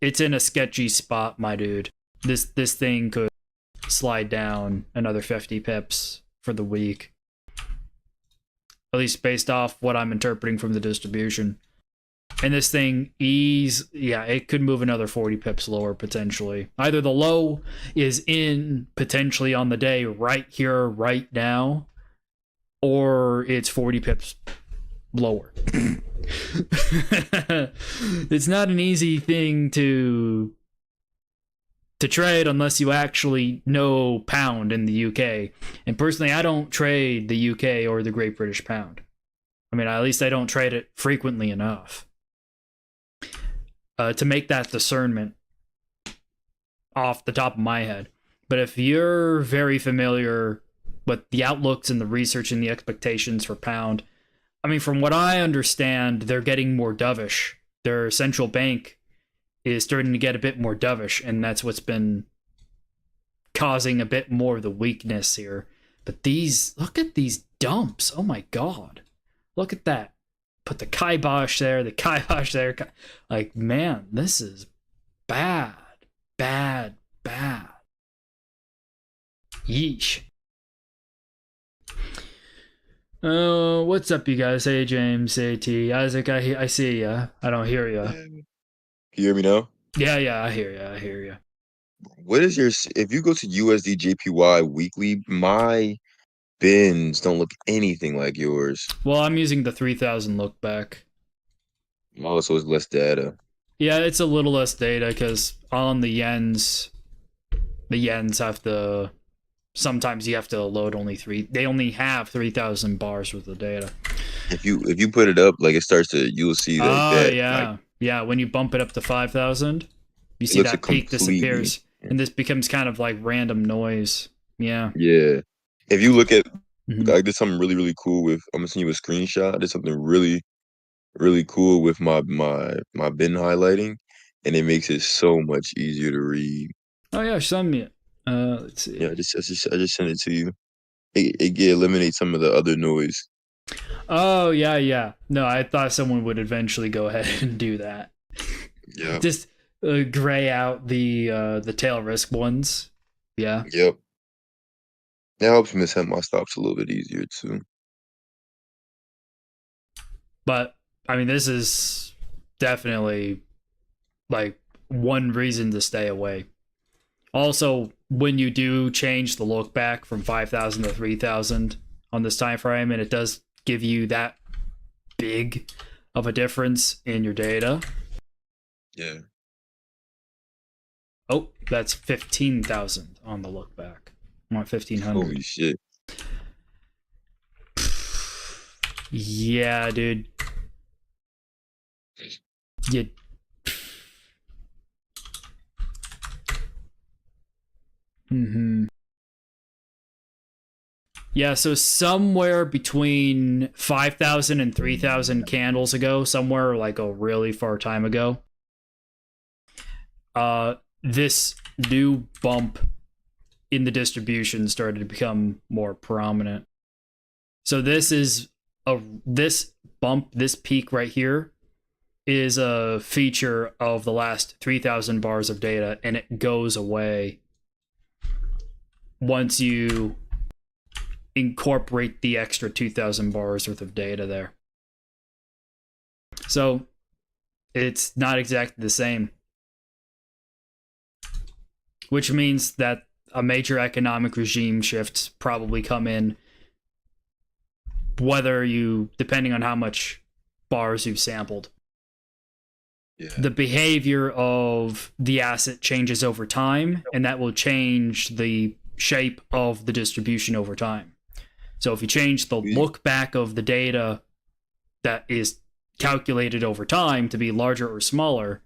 in a sketchy spot, my dude. This thing could slide down another 50 pips for the week. At least based off what I'm interpreting from the distribution. And this thing it could move another 40 pips lower potentially. Either the low is in potentially on the day right here, right now, or it's 40 pips lower. It's not an easy thing to trade unless you actually know pound in the UK. And personally, I don't trade the UK or the Great British Pound. I mean, at least I don't trade it frequently enough to make that discernment off the top of my head. But if you're very familiar with the outlooks and the research and the expectations for pound, I mean, from what I understand, they're getting more dovish. Their central bank is starting to get a bit more dovish, and that's what's been causing a bit more of the weakness here. But look at these dumps. Oh my god. Look at that. Put the kibosh there, Like, man, this is bad. Bad. Yeesh. Oh, what's up, you guys? Hey, James, hey, T. Isaac, I see ya. I don't hear ya. Can you hear me now? Yeah, I hear ya. What is if you go to USD JPY weekly, my bins don't look anything like yours. Well, I'm using the 3000 look back. Oh, so it's less data. Yeah, it's a little less data because on the yens have to. Sometimes you have to load only they only have 3000 bars worth of data. If you put it up, like it starts to, you'll see that. Yeah. Like, yeah, when you bump it up to 5000, you see that peak disappears, and this becomes kind of like random noise. Yeah. Yeah. If you look at, I did something really, really cool with, I'm gonna send you a screenshot. I did something really, really cool with my bin highlighting, and it makes it so much easier to read. Oh yeah, send me it. Let's see. Yeah, I just sent it to you. It eliminates some of the other noise. Oh yeah. No, I thought someone would eventually go ahead and do that. Yeah. Just gray out the tail risk ones. Yeah. Yep. That helps me set my stops a little bit easier too. But I mean, this is definitely like one reason to stay away. Also, when you do change the look back from 5000 to 3000 on this time frame, and it does give you that big of a difference in your data. Yeah. Oh, that's 15,000 on the look back. I want 1500. Holy shit. Yeah, dude. You. Yeah, so somewhere between 5,000 and 3,000 candles ago, somewhere like a really far time ago, this new bump in the distribution started to become more prominent. So this bump, this peak right here, is a feature of the last 3,000 bars of data, and it goes away once you incorporate the extra 2,000 bars worth of data there. So it's not exactly the same, which means that a major economic regime shift's probably come in, depending on how much bars you've sampled. Yeah. The behavior of the asset changes over time, and that will change the shape of the distribution over time. So if you change the look back of the data that is calculated over time to be larger or smaller,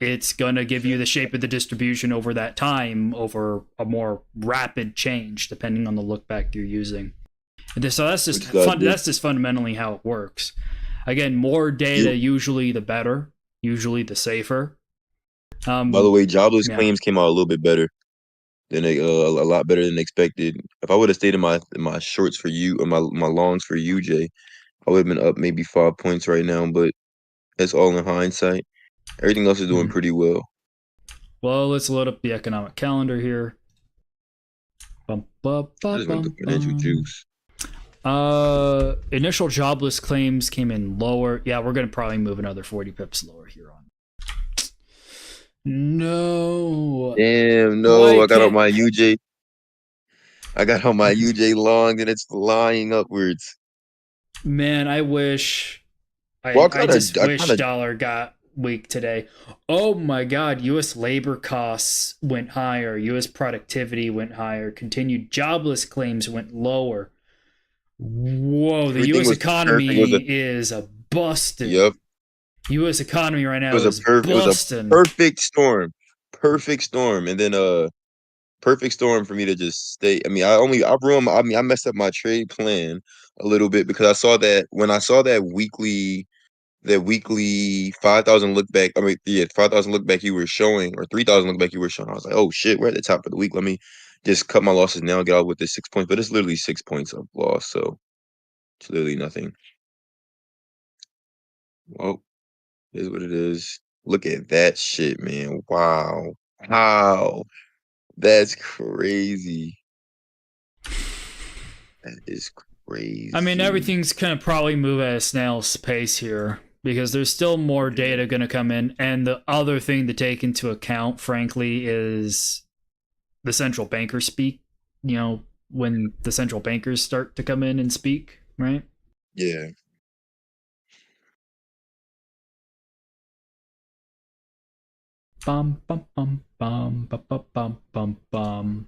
it's going to give you the shape of the distribution over that time over a more rapid change depending on the look back you're using. So that's just that's just fundamentally how it works. Again, more data, usually the better, usually the safer. By the way, jobless claims came out a little bit better than a lot better than expected. If I would have stayed in my shorts for you or my longs for UJ, I would have been up maybe 5 points right now, but that's all in hindsight. Everything else is doing pretty well. Well, let's load up the economic calendar here. I just want the financial juice. Initial jobless claims came in lower. Yeah, we're gonna probably move another 40 pips lower here on. No. Damn, no. I got on my UJ. I got on my UJ long and it's flying upwards. Man, I wish. I just wish dollar got weak today. Oh my God, U.S. labor costs went higher. U.S. productivity went higher. Continued jobless claims went lower. Whoa, the U.S. economy is a busting. Yep. U.S. economy right now is busting. It was a perfect storm. Perfect storm. And then perfect storm for me to just stay. I mean, I messed up my trade plan a little bit because I saw that when I saw that weekly 5,000 look back. I mean, yeah, 5,000 look back you were showing, or 3,000 look back you were showing. I was like, oh shit, we're at the top of the week. Let me just cut my losses now and get out with this 6 points. But it's literally 6 points of loss, so it's literally nothing. Well, it is what it is. Look at that shit, man. Wow. That's crazy. That is crazy. I mean, everything's gonna probably move at a snail's pace here because there's still more data gonna come in, and the other thing to take into account, frankly, is the central bankers speak. You know, when the central bankers start to come in and speak, right? Yeah. Bum bum bum bum bum bum bum bum bum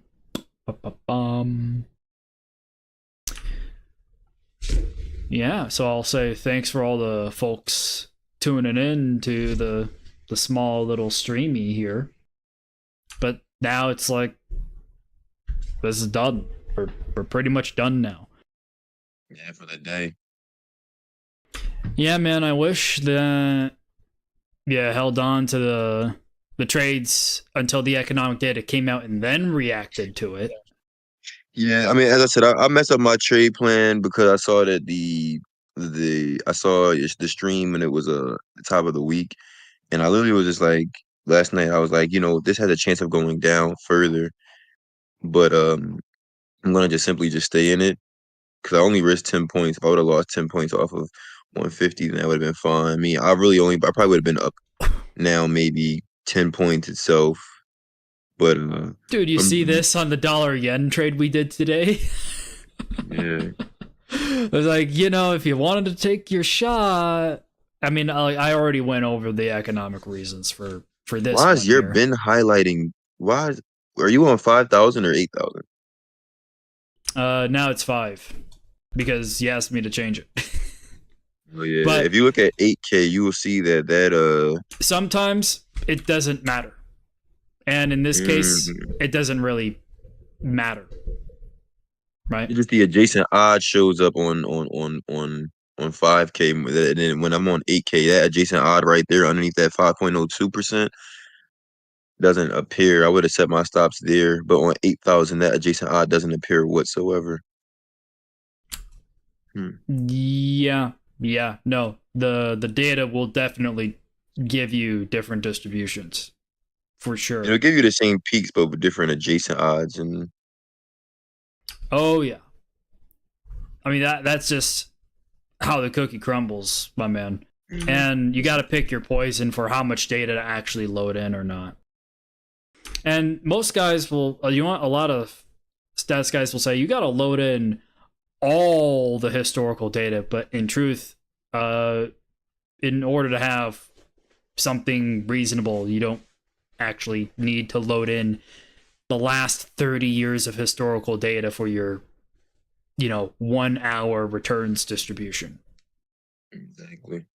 bum bum. Yeah, so I'll say thanks for all the folks tuning in to the small little streamy here. But now it's like this is done. We're pretty much done now. Yeah, for the day. Yeah, man, I wish that held on to the trades until the economic data came out and then reacted to it. Yeah, I mean, as I said, I messed up my trade plan because I saw that I saw the stream and it was the top of the week, and I literally was just like last night. I was like, this has a chance of going down further, but I'm gonna just simply just stay in it because I only risked 10 points. If I would have lost 10 points off of 150, then that would have been fine. I mean, I probably would have been up now maybe 10 points itself. But dude, you see this on the dollar yen trade we did today? Yeah. I was like, if you wanted to take your shot, I mean, I already went over the economic reasons for this. Why is your bin highlighting? Are you on 5,000 or 8,000? Now it's 5 because you asked me to change it. Oh yeah. But if you look at 8K, you will see that sometimes it doesn't matter. And in this case, it doesn't really matter, right? Just the adjacent odd shows up on 5K, and then when I'm on 8K, that adjacent odd right there underneath that 5.02% doesn't appear. I would have set my stops there, but on 8,000, that adjacent odd doesn't appear whatsoever. Yeah, no, the data will definitely give you different distributions. For sure. It'll give you the same peaks, but with different adjacent odds. Oh, yeah. I mean, that's just how the cookie crumbles, my man. Mm-hmm. And you got to pick your poison for how much data to actually load in or not. And most guys will, a lot of stats guys will say, you got to load in all the historical data. But in truth, in order to have something reasonable, you don't actually need to load in the last 30 years of historical data for your 1 hour returns distribution. Exactly.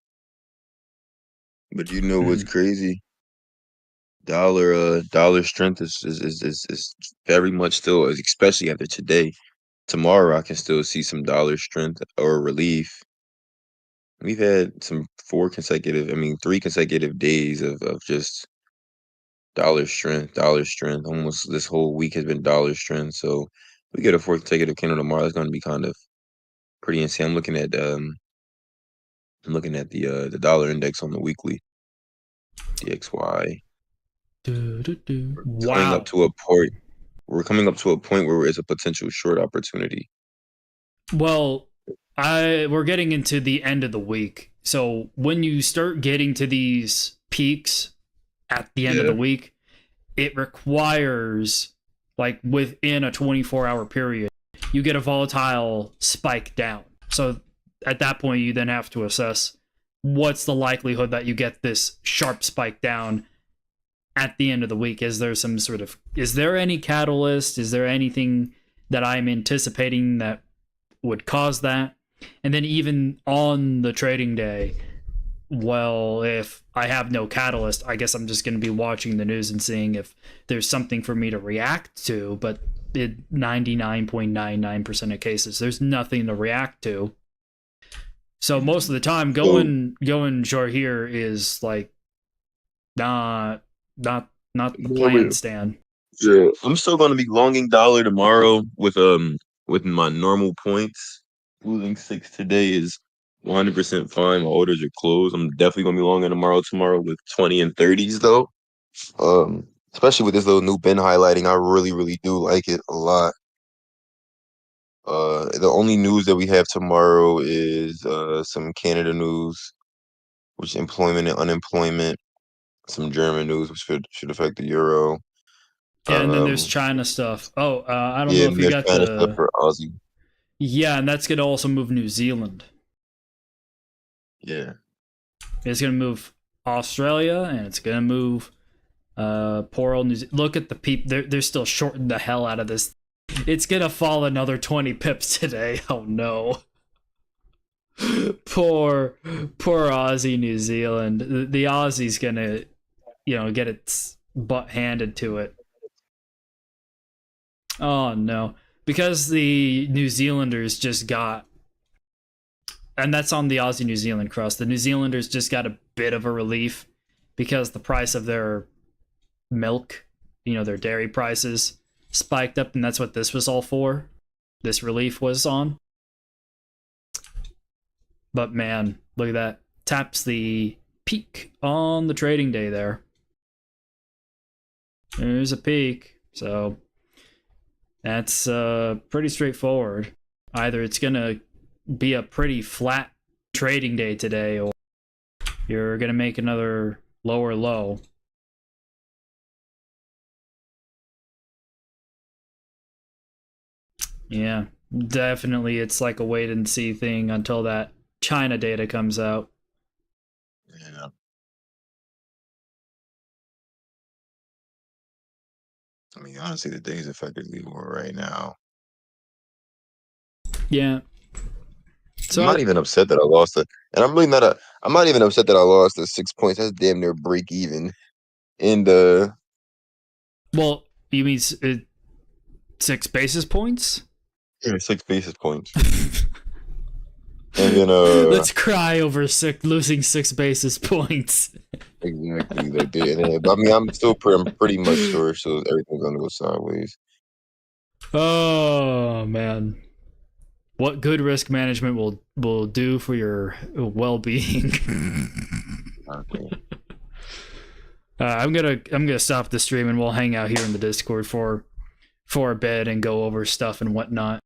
But you know what's crazy? Dollar strength is very much still, especially after today. Tomorrow, I can still see some dollar strength or relief. We've had some 3 consecutive days of just dollar strength. Almost this whole week has been dollar strength. So we get a fourth consecutive candle tomorrow. That's going to be kind of pretty insane. I'm looking at the dollar index on the weekly, DXY. Coming up Wow. to a point. We're coming up to a point where it's a potential short opportunity. Well, we're getting into the end of the week. So when you start getting to these peaks at the end of the Yeah. week, it requires, like, within a 24-hour period, you get a volatile spike down. So at that point, you then have to assess what's the likelihood that you get this sharp spike down at the end of the week. Is there any catalyst? Is there anything that I'm anticipating that would cause that? And then even on the trading day, well, if I have no catalyst, I guess I'm just going to be watching the news and seeing if there's something for me to react to. But in 99.99% of cases, there's nothing to react to. So most of the time, going short here is like not the plan, Stan. Yeah, I'm still going to be longing dollar tomorrow with my normal points. Losing 6 today is 100% fine. My orders are closed. I'm definitely going to be longing tomorrow with 20 and 30s though. Especially with this little new bin highlighting, I really really do like it a lot. The only news that we have tomorrow is some Canada news, which employment and unemployment. Some German news, which should affect the euro. Yeah, and then there's Um, China stuff. Oh, I don't yeah, know if and you there's got China stuff the. for Aussie. Yeah, and that's gonna also move New Zealand. Yeah. It's gonna move Australia, and it's gonna move poor old New Zealand. Look at the they're still shorting the hell out of this. It's gonna fall another 20 pips today. Oh no. poor Aussie New Zealand. The Aussie's gonna, get its butt handed to it. Oh no. Because the New Zealanders just got, and that's on the Aussie New Zealand cross. The New Zealanders just got a bit of a relief because the price of their milk, their dairy prices spiked up, and that's what this was all for. This relief was on. But man, look at that. Taps the peak on the trading day there. There's a peak. So that's pretty straightforward. Either it's going to be a pretty flat trading day today, or you're going to make another lower low. Yeah, definitely. It's like a wait and see thing until that China data comes out. Yeah. I mean, honestly, the day is effectively over right now. Yeah. So I'm not even upset that I lost it, and I'm not even upset that I lost the 6 points. That's damn near break even. And well, you mean 6 basis points? yeah, 6 basis points. And then Let's cry over losing 6 basis points. exactly they did. But I mean, I'm pretty much sure so everything's gonna go sideways. Oh man, what good risk management will do for your well-being. Okay. I'm gonna stop the stream and we'll hang out here in the Discord for a bit and go over stuff and whatnot.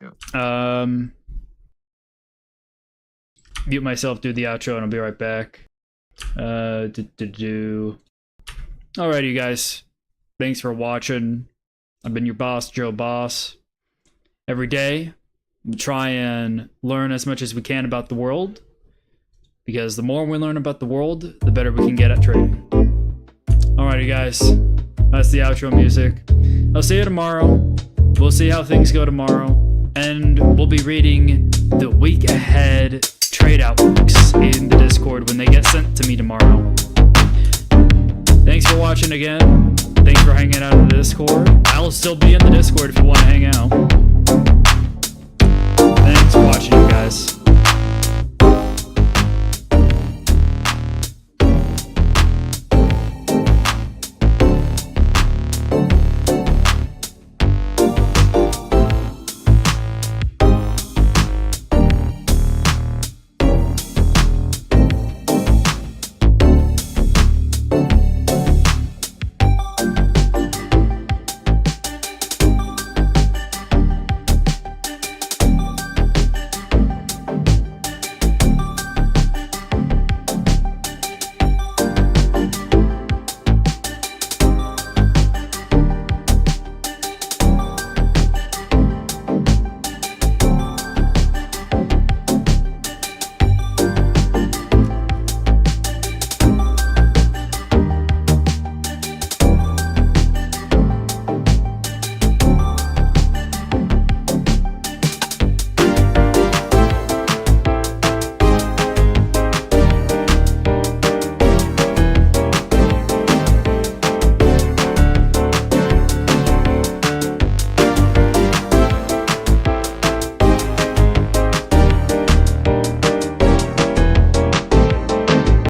Yeah. Mute myself, do the outro, and I'll be right back. Alright, you guys. Thanks for watching. I've been your boss, Joe Boss. Every day, we try and learn as much as we can about the world, because the more we learn about the world, the better we can get at trading. Alright, you guys. That's the outro music. I'll see you tomorrow. We'll see how things go tomorrow. And we'll be reading the week ahead trade outlooks in the Discord when they get sent to me tomorrow. Thanks for watching again. Thanks for hanging out in the Discord. I'll still be in the Discord if you want to hang out.